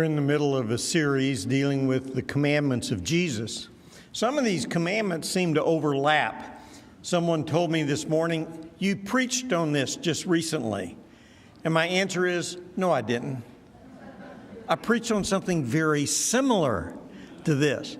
We're in the middle of a series dealing with the commandments of Jesus. Some of these commandments seem to overlap. Someone told me this morning, "You preached on this just recently." And my answer is, no, I didn't. I preached on something very similar to this.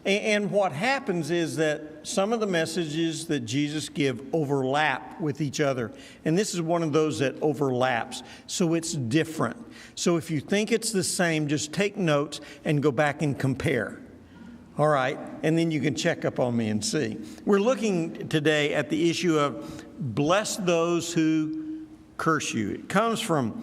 And what happens is that some of the messages that Jesus gives overlap with each other. And this is one of those that overlaps. So it's different. So if you think it's the same, just take notes and go back and compare. All right? And then you can check up on me and see. We're looking today at the issue of bless those who curse you. It comes from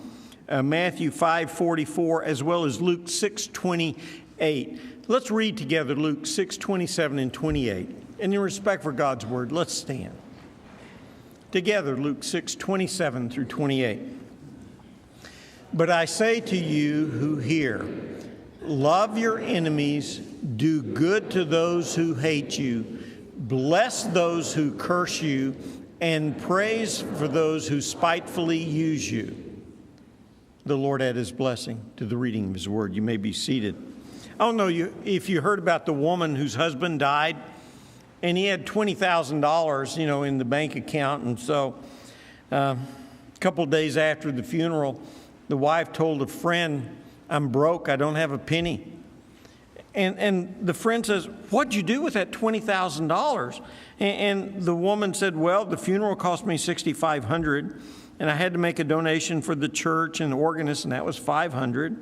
Matthew 5:44 as well as Luke 6:28. Let's read together Luke 6:27 and 28. And in respect for God's word, let's stand. Together, Luke 6:27 through 28. But I say to you who hear, love your enemies, do good to those who hate you, bless those who curse you, and praise for those who spitefully use you. The Lord add his blessing to the reading of his word. You may be seated. I don't know if you heard about the woman whose husband died, and he had $20,000, in the bank account. And so a couple of days after the funeral, the wife told a friend, "I'm broke, I don't have a penny." And the friend says, "What'd you do with that $20,000? And the woman said, "Well, the funeral cost me $6,500, and I had to make a donation for the church and the organist, and that was $500.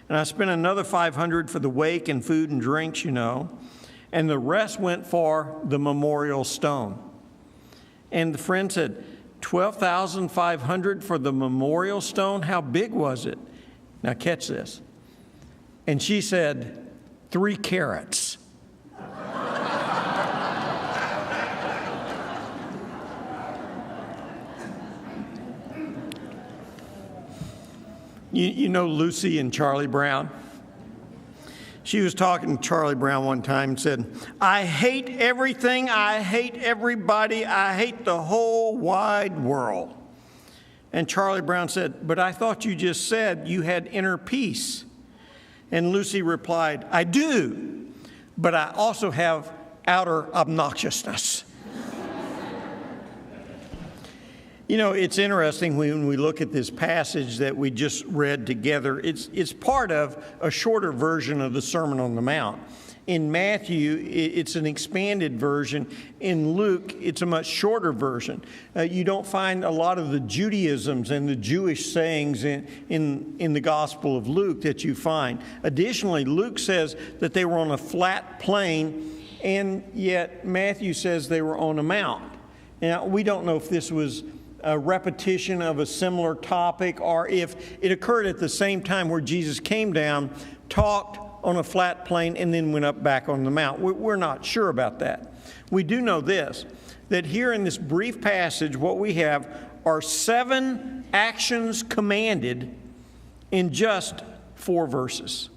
And I spent another $500 for the wake and food and drinks, and the rest went for the memorial stone." And the friend said, $12,500 for the memorial stone? How big was it? Now catch this. And she said, 3 carats. You know Lucy and Charlie Brown? She was talking to Charlie Brown one time and said, "I hate everything, I hate everybody, I hate the whole wide world." And Charlie Brown said, "But I thought you just said you had inner peace." And Lucy replied, "I do, but I also have outer obnoxiousness." It's interesting when we look at this passage that we just read together. It's part of a shorter version of the Sermon on the Mount. In Matthew, it's an expanded version. In Luke, it's a much shorter version. You don't find a lot of the Judaisms and the Jewish sayings in the Gospel of Luke that you find. Additionally, Luke says that they were on a flat plain, and yet Matthew says they were on a mount. Now, we don't know if this was a repetition of a similar topic or if it occurred at the same time where Jesus came down, talked on a flat plain, and then went up back on the mount. We're not sure about that. We do know this, that here in this brief passage, what we have are 7 actions commanded in just 4 verses.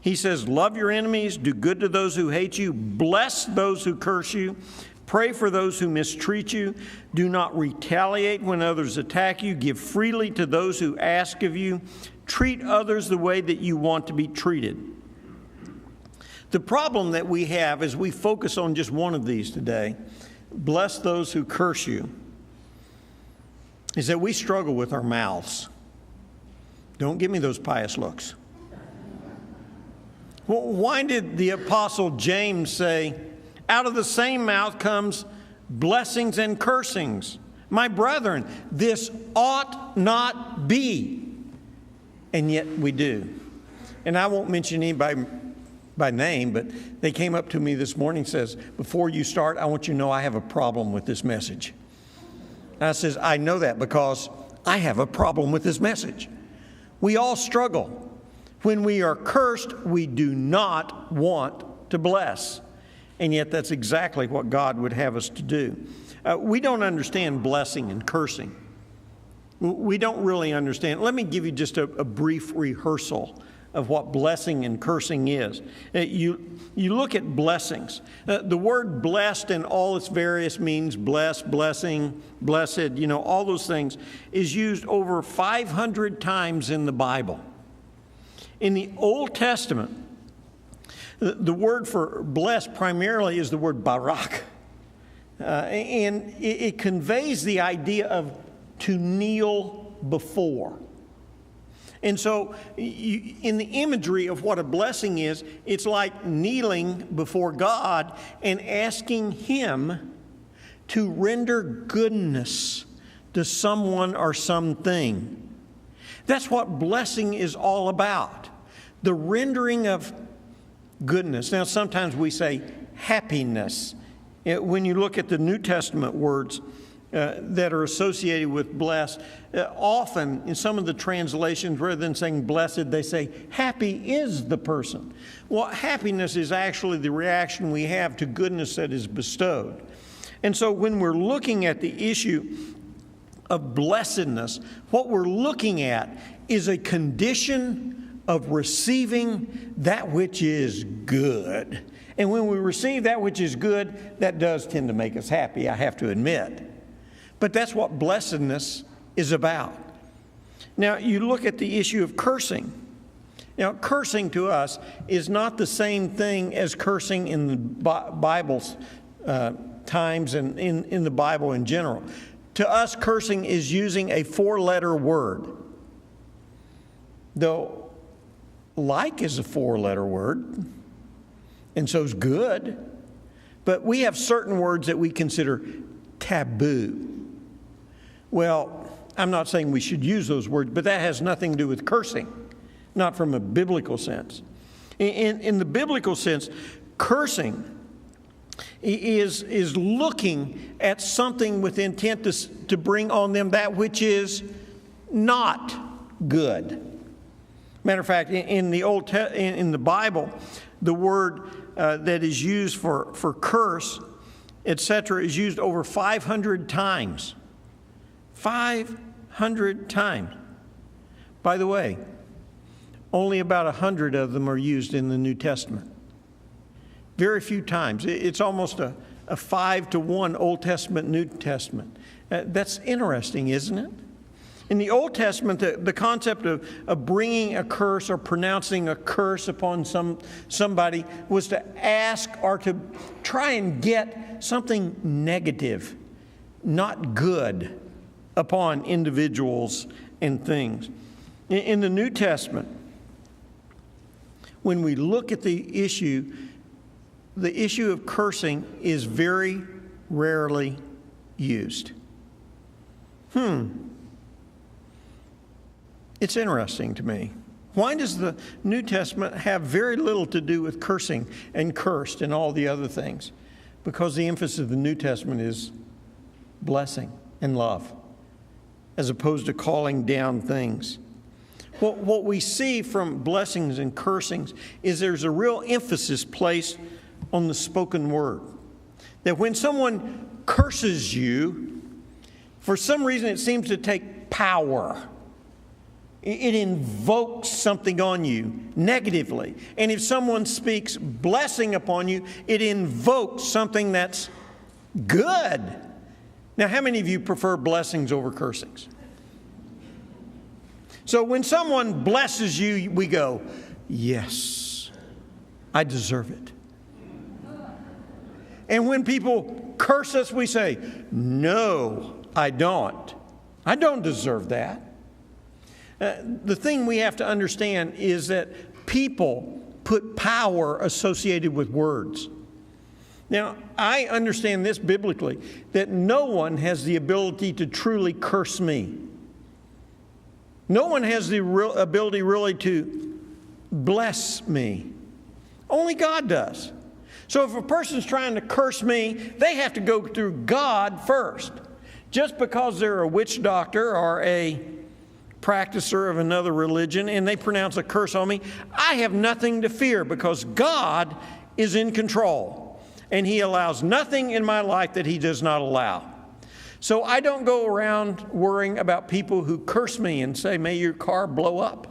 He says, love your enemies, do good to those who hate you, bless those who curse you, pray for those who mistreat you, do not retaliate when others attack you, give freely to those who ask of you, treat others the way that you want to be treated. The problem that we have as we focus on just one of these today, bless those who curse you, is that we struggle with our mouths. Don't give me those pious looks. Well, why did the Apostle James say, out of the same mouth comes blessings and cursings? My brethren, this ought not be. And yet we do. And I won't mention anybody by name, but they came up to me this morning and says, "Before you start, I want you to know I have a problem with this message." And I says, "I know that because I have a problem with this message." We all struggle. When we are cursed, we do not want to bless. And yet that's exactly what God would have us to do. We don't understand blessing and cursing. We don't really understand. Let me give you just a brief rehearsal of what blessing and cursing is. You look at blessings. The word blessed in all its various means, blessed, blessing, blessed, all those things, is used over 500 times in the Bible. In the Old Testament, the word for blessed primarily is the word barak. And it conveys the idea of to kneel before. And so in the imagery of what a blessing is, it's like kneeling before God and asking Him to render goodness to someone or something. That's what blessing is all about, the rendering of goodness. Now, sometimes we say happiness. When you look at the New Testament words that are associated with blessed, often in some of the translations, rather than saying blessed, they say happy is the person. Well, happiness is actually the reaction we have to goodness that is bestowed. And so when we're looking at the issue of blessedness, what we're looking at is a condition of receiving that which is good. And when we receive that which is good, that does tend to make us happy, I have to admit. But that's what blessedness is about. Now, you look at the issue of cursing. Now, cursing to us is not the same thing as cursing in the Bible's times and in the Bible in general. To us, cursing is using a four-letter word. Though like is a four-letter word, and so is good. But we have certain words that we consider taboo. Well, I'm not saying we should use those words, but that has nothing to do with cursing, not from a biblical sense. In the biblical sense, cursing is looking at something with intent to bring on them that which is not good. Matter of fact, in the Bible, the word that is used for curse, etc., is used over 500 times. 500 times. By the way, only about 100 of them are used in the New Testament. Very few times. It's almost a 5-to-1 Old Testament, New Testament. That's interesting, isn't it? In the Old Testament, the concept of bringing a curse or pronouncing a curse upon somebody was to ask or to try and get something negative, not good, upon individuals and things. In the New Testament, when we look at the issue of cursing is very rarely used. It's interesting to me. Why does the New Testament have very little to do with cursing and cursed and all the other things? Because the emphasis of the New Testament is blessing and love, as opposed to calling down things. What we see from blessings and cursings is there's a real emphasis placed on the spoken word. That when someone curses you, for some reason it seems to take power. It invokes something on you negatively. And if someone speaks blessing upon you, it invokes something that's good. Now, how many of you prefer blessings over cursings? So when someone blesses you, we go, yes, I deserve it. And when people curse us, we say, no, I don't. I don't deserve that. The thing we have to understand is that people put power associated with words. Now, I understand this biblically, that no one has the ability to truly curse me. No one has the ability really to bless me. Only God does. So if a person's trying to curse me, they have to go through God first. Just because they're a witch doctor or a practicer of another religion and they pronounce a curse on me, I have nothing to fear because God is in control and He allows nothing in my life that He does not allow. So I don't go around worrying about people who curse me and say, may your car blow up.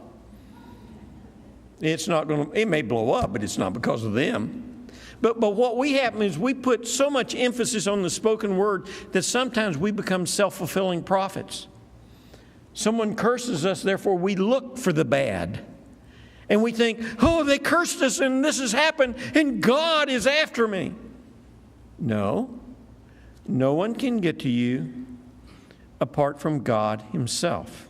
It may blow up, but it's not because of them. But what we happen is we put so much emphasis on the spoken word that sometimes we become self-fulfilling prophets. Someone curses us, therefore we look for the bad. And we think, oh, they cursed us and this has happened and God is after me. No. No one can get to you apart from God himself.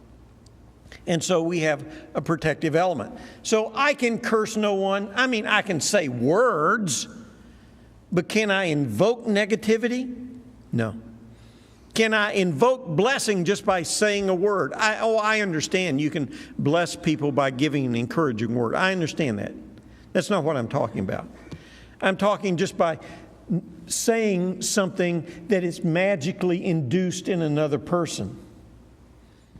And so we have a protective element. So I can curse no one. I mean, I can say words, but can I invoke negativity? No. Can I invoke blessing just by saying a word? I understand you can bless people by giving an encouraging word. I understand that. That's not what I'm talking about. I'm talking just by saying something that is magically induced in another person.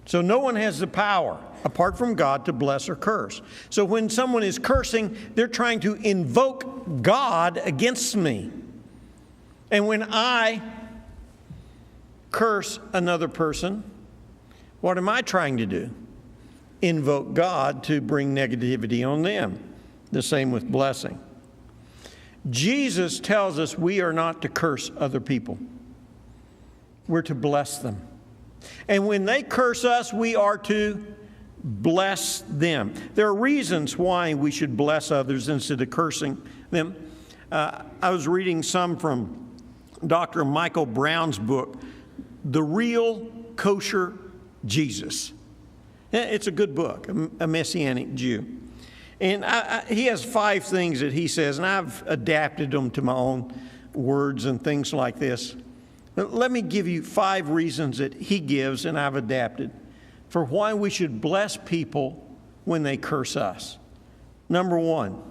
So no one has the power, apart from God, to bless or curse. So when someone is cursing, they're trying to invoke God against me. And when I curse another person, what am I trying to do? Invoke God to bring negativity on them. The same with blessing. Jesus tells us we are not to curse other people. We're to bless them. And when they curse us, we are to bless them. There are reasons why we should bless others instead of cursing them. I was reading some from Dr. Michael Brown's book, The Real Kosher Jesus. It's a good book, a Messianic Jew. And he has 5 things that he says, and I've adapted them to my own words and things like this. But let me give you 5 reasons that he gives, and I've adapted, for why we should bless people when they curse us. Number 1,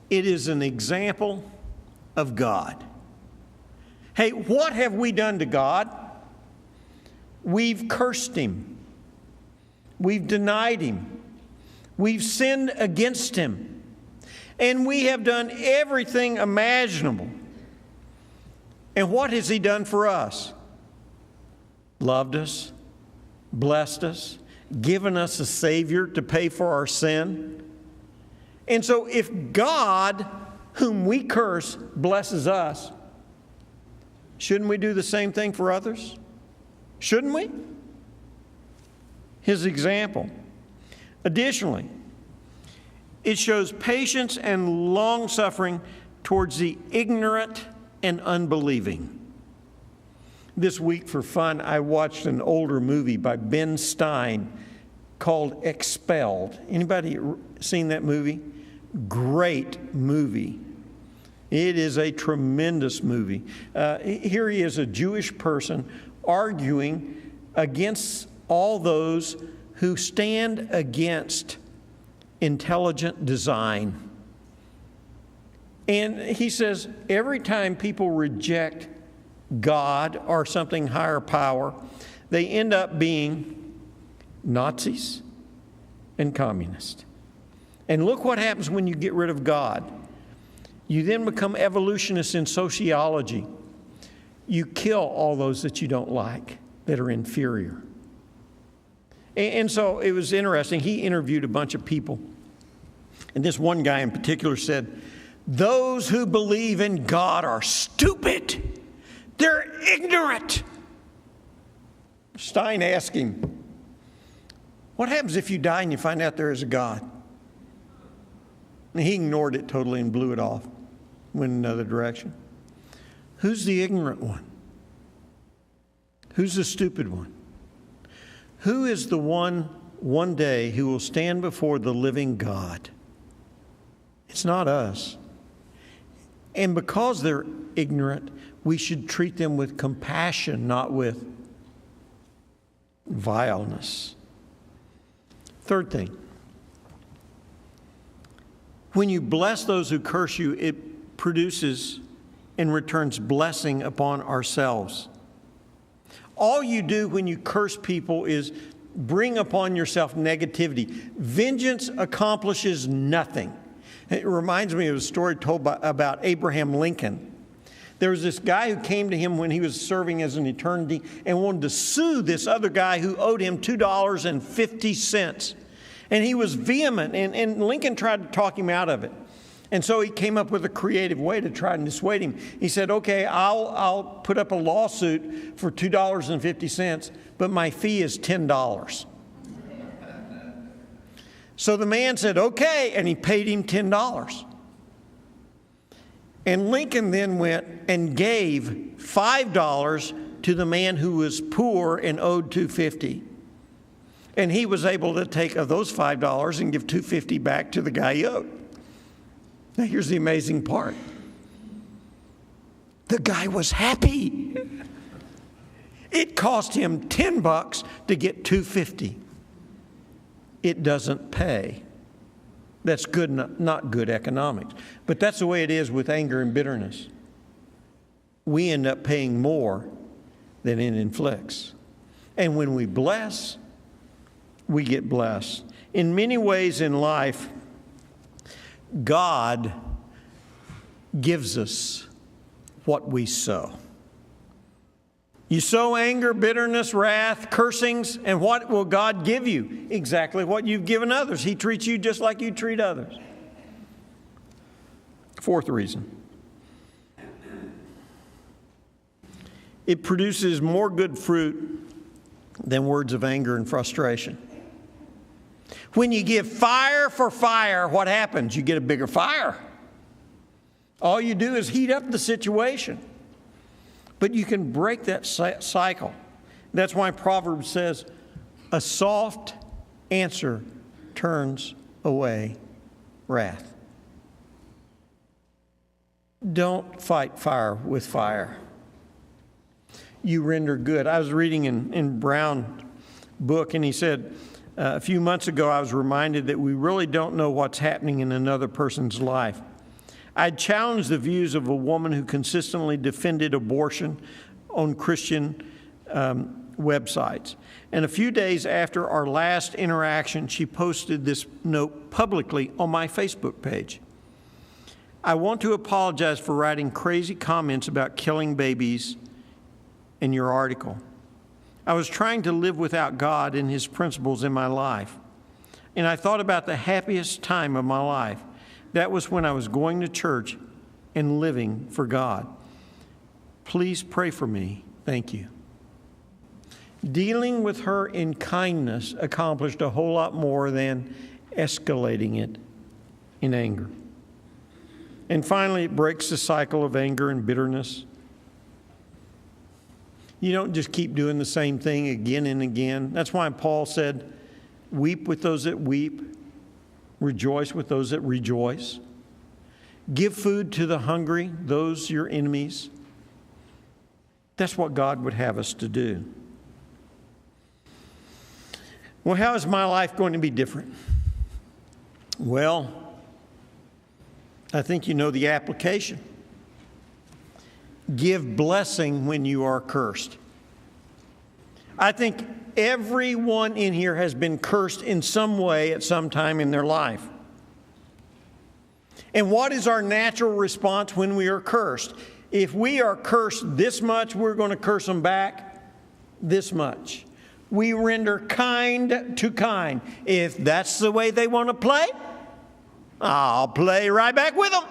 it is an example of God. Hey, what have we done to God? We've cursed him. We've denied him. We've sinned against him. And we have done everything imaginable. And what has he done for us? Loved us, blessed us, given us a Savior to pay for our sin. And so if God, whom we curse, blesses us, shouldn't we do the same thing for others? Shouldn't we? His example. Additionally, it shows patience and long-suffering towards the ignorant and unbelieving. This week, for fun, I watched an older movie by Ben Stein called Expelled. Anybody seen that movie? Great movie. It is a tremendous movie. Here he is, a Jewish person, arguing against all those who stand against intelligent design. And he says every time people reject God or something higher power, they end up being Nazis and communists. And look what happens when you get rid of God. You then become evolutionists in sociology. You kill all those that you don't like, that are inferior. And so it was interesting. He interviewed a bunch of people. And this one guy in particular said, those who believe in God are stupid. They're ignorant. Stein asked him, what happens if you die and you find out there is a God? And he ignored it totally and blew it off, went another direction. Who's the ignorant one? Who's the stupid one? Who is the one day who will stand before the living God? It's not us. And because they're ignorant, we should treat them with compassion, not with vileness. Third thing, when you bless those who curse you, it produces and returns blessing upon ourselves. All you do when you curse people is bring upon yourself negativity. Vengeance accomplishes nothing. It reminds me of a story told about Abraham Lincoln. There was this guy who came to him when he was serving as an eternity and wanted to sue this other guy who owed him $2.50. And he was vehement, and Lincoln tried to talk him out of it. And so he came up with a creative way to try and dissuade him. He said, okay, I'll put up a lawsuit for $2.50, but my fee is $10. So the man said, okay, and he paid him $10. And Lincoln then went and gave $5 to the man who was poor and owed $2.50. And he was able to take of those $5 and give $2.50 back to the guy he owed. Now here's the amazing part. The guy was happy. It cost him $10 to get $2.50. It doesn't pay. That's good, not good economics. But that's the way it is with anger and bitterness. We end up paying more than it inflicts. And when we bless, we get blessed. In many ways in life, God gives us what we sow. You sow anger, bitterness, wrath, cursings, and what will God give you? Exactly what you've given others. He treats you just like you treat others. Fourth reason. It produces more good fruit than words of anger and frustration. When you give fire for fire, what happens? You get a bigger fire. All you do is heat up the situation. But you can break that cycle. That's why Proverbs says, a soft answer turns away wrath. Don't fight fire with fire. You render good. I was reading in Brown's book, and he said, a few months ago, I was reminded that we really don't know what's happening in another person's life. I challenged the views of a woman who consistently defended abortion on Christian websites. And a few days after our last interaction, she posted this note publicly on my Facebook page. I want to apologize for writing crazy comments about killing babies in your article. I was trying to live without God and His principles in my life. And I thought about the happiest time of my life. That was when I was going to church and living for God. Please pray for me. Thank you. Dealing with her in kindness accomplished a whole lot more than escalating it in anger. And finally, it breaks the cycle of anger and bitterness. You don't just keep doing the same thing again and again. That's why Paul said, weep with those that weep. Rejoice with those that rejoice. Give food to the hungry, those your enemies. That's what God would have us to do. Well, how is my life going to be different? Well, I think you know the application. Give blessing when you are cursed. I think everyone in here has been cursed in some way at some time in their life. And what is our natural response when we are cursed? If we are cursed this much, we're going to curse them back this much. We render kind to kind. If that's the way they want to play, I'll play right back with them.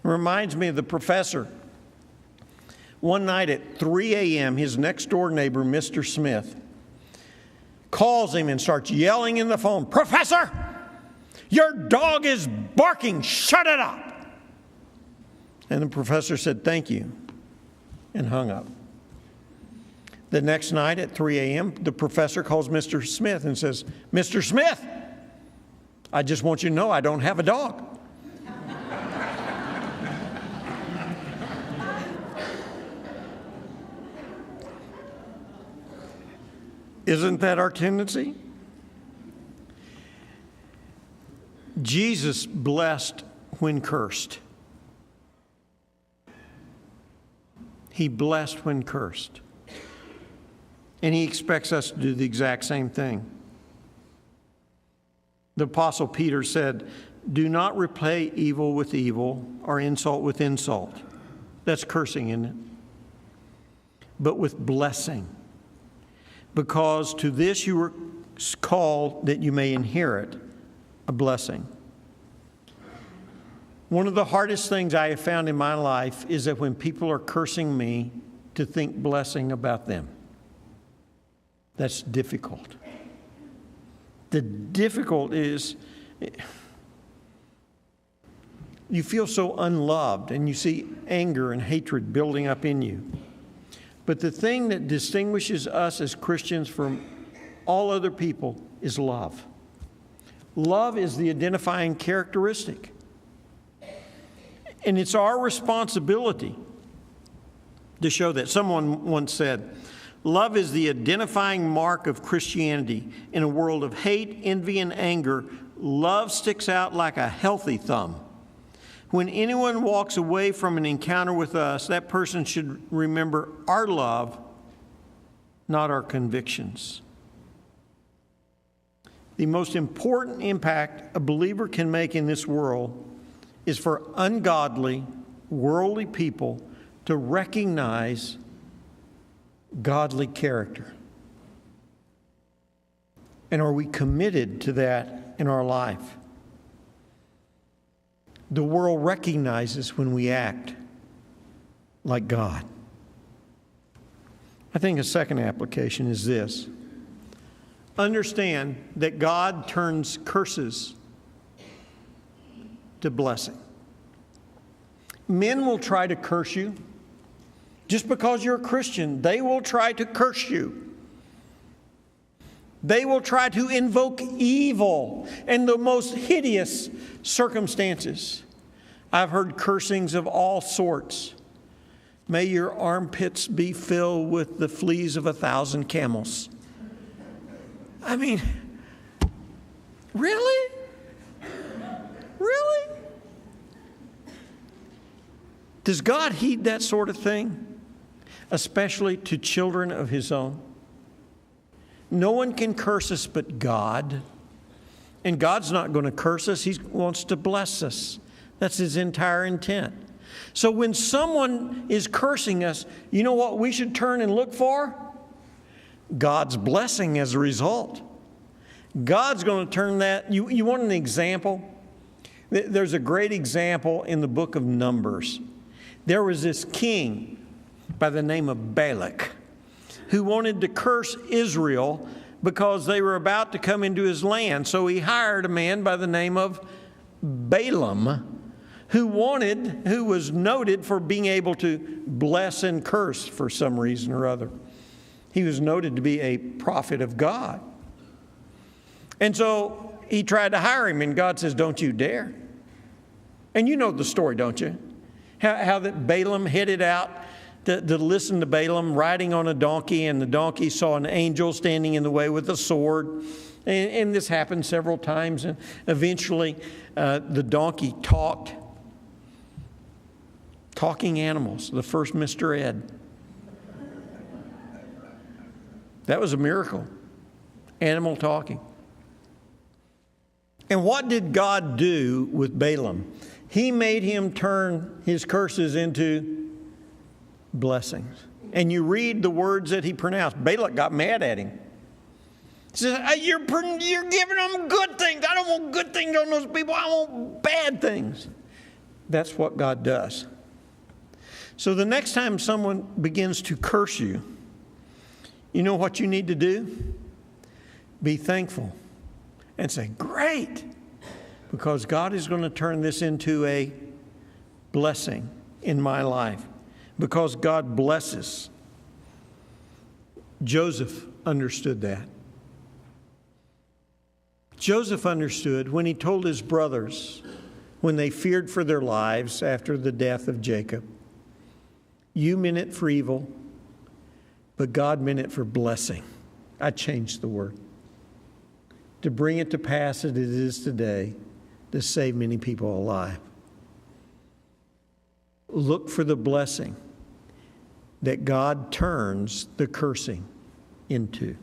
Reminds me of the professor. One night at 3 a.m., his next-door neighbor, Mr. Smith, calls him and starts yelling in the phone, "Professor, your dog is barking. Shut it up." And the professor said, "Thank you," and hung up. The next night at 3 a.m., the professor calls Mr. Smith and says, "Mr. Smith, I just want you to know I don't have a dog." Isn't that our tendency? Jesus blessed when cursed. He blessed when cursed. And He expects us to do the exact same thing. The Apostle Peter said, "Do not repay evil with evil or insult with insult." That's cursing, isn't it? But with blessing. Because to this you were called that you may inherit a blessing. One of the hardest things I have found in my life is that when people are cursing me, to think blessing about them. That's difficult. The difficult is you feel so unloved and you see anger and hatred building up in you. But the thing that distinguishes us as Christians from all other people is love. Love is the identifying characteristic. And it's our responsibility to show that. Someone once said, love is the identifying mark of Christianity. In a world of hate, envy, and anger, love sticks out like a healthy thumb. When anyone walks away from an encounter with us, that person should remember our love, not our convictions. The most important impact a believer can make in this world is for ungodly, worldly people to recognize godly character. And are we committed to that in our life? The world recognizes when we act like God. I think a second application is this. Understand that God turns curses to blessing. Men will try to curse you. Just because you're a Christian, they will try to curse you. They will try to invoke evil and the most hideous circumstances. I've heard cursings of all sorts. May your armpits be filled with the fleas of 1,000 camels. I mean, really? Really? Does God heed that sort of thing, especially to children of His own? No one can curse us but God. And God's not going to curse us. He wants to bless us. That's His entire intent. So when someone is cursing us, you know what we should turn and look for? God's blessing as a result. God's going to turn that. You want an example? There's a great example in the book of Numbers. There was this king by the name of Balak who wanted to curse Israel because they were about to come into his land. So he hired a man by the name of Balaam who was noted for being able to bless and curse for some reason or other. He was noted to be a prophet of God. And so he tried to hire him, and God says, don't you dare. And you know the story, don't you? How that Balaam headed out to listen to Balaam riding on a donkey, and the donkey saw an angel standing in the way with a sword. And this happened several times, and eventually the donkey talked. Talking animals, the first Mr. Ed. That was a miracle. Animal talking. And what did God do with Balaam? He made him turn his curses into blessings. And you read the words that he pronounced. Balak got mad at him. He says, you're giving them good things. I don't want good things on those people. I want bad things. That's what God does. So the next time someone begins to curse you, you know what you need to do? Be thankful and say, great, because God is going to turn this into a blessing in my life, because God blesses. Joseph understood that. Joseph understood when he told his brothers, when they feared for their lives after the death of Jacob, you meant it for evil, but God meant it for blessing. I changed the word. To bring it to pass as it is today, to save many people alive. Look for the blessing that God turns the cursing into.